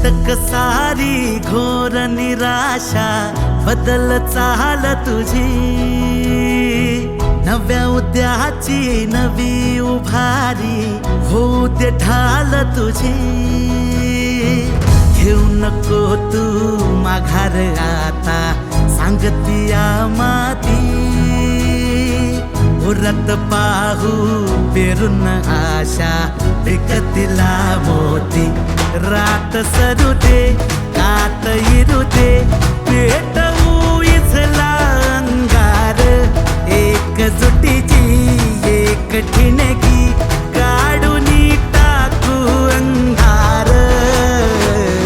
झटक सारी घोर निराशा बदल चाल तुझी, नव्या उद्याची नवी उभारी होऊ दे ढाल तुझी। घेऊ नको तू माघार आता सांगतिया माती, उरत पाहू पेरून आशा पिकतिला मोती। रात सरू दे कात इरू दे पेटवू इथला अंगार, एकजुटीची एक ठिणगी काढून टाकू अंधार।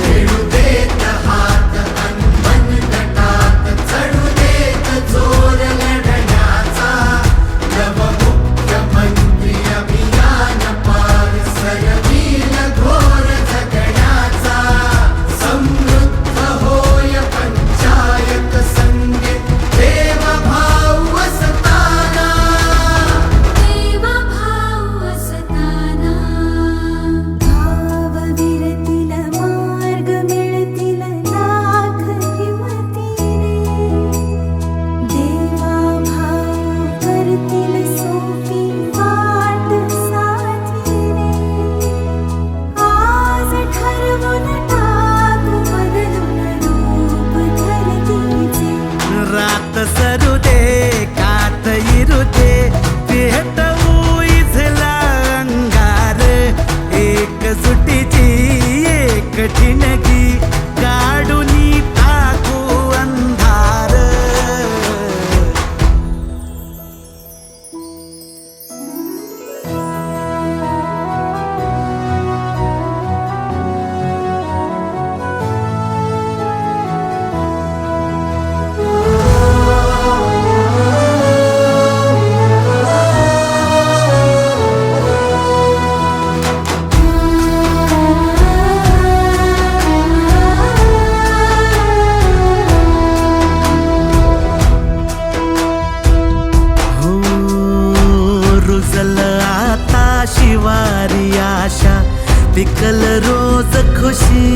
खेळू देत हात अन मन गटात चढू देत जोर लढण्याचा, नवमुख्यमंत्री अभियान पार सरवील घोर झगण्याचा। समृद्ध होय पंचायत संगीत देवभाव असताना, देवभाव असताना। भावविरतील मार्ग मिळतील लाख हिमतीने, देवाभाव करतील सोपी वाट साथीने। आज ठरवून टाकू बदलून रूप धरतीचे, रात सरू दे कात इरू दे पेटवू इथला अंगार, एकजुटीची एक ठिणगी काढून टाकू अंधार। हो रुजल आता शिवारी आशा, पिकल रोज खुशी।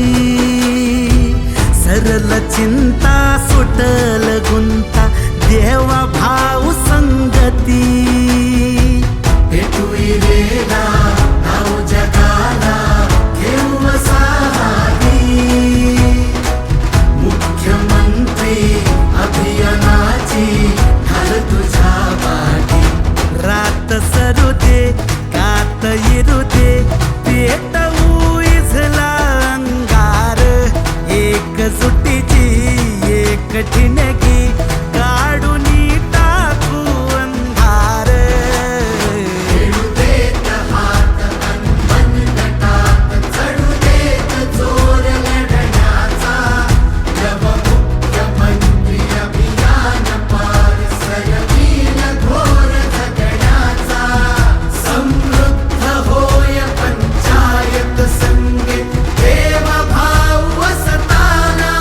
सरल चिंता सुटल गुंता देवा भाऊ संगती। भेटू इरेला नाव जगाला घेऊ साहारी, मुख्यमंत्री अभियानाची ढाल तुझ्या पाठी। रात सरू दे कात इरू दे पेटवू इथला अंगार, एकजुटीची एक ठिणगी काढून टाकू अंधार। खेळू देत हात अन मन गटात चढू देत जोर लढण्याचा, नवमुख्यमंत्री अभियान पार सरवील घोर झगण्याचा। समृद्ध होय पंचायत संगीत देवभाव असताना,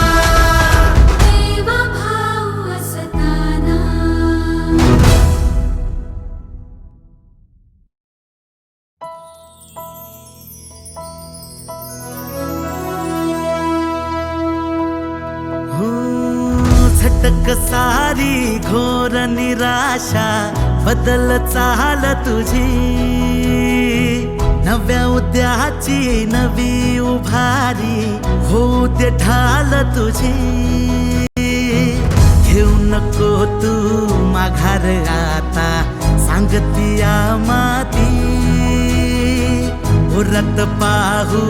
देवभाव असताना। हो झटक सारी घोर निराशा बदल चाल तुझी, नव्या उद्याची नवी उभारी होऊ दे ढाल तुझी। घेऊ नको तू माघार आता सांगतिया माती, उरत पाहू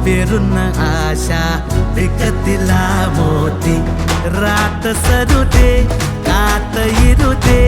पेरून आशा पिकतिला मोती। रात सरू दे कात इरू दे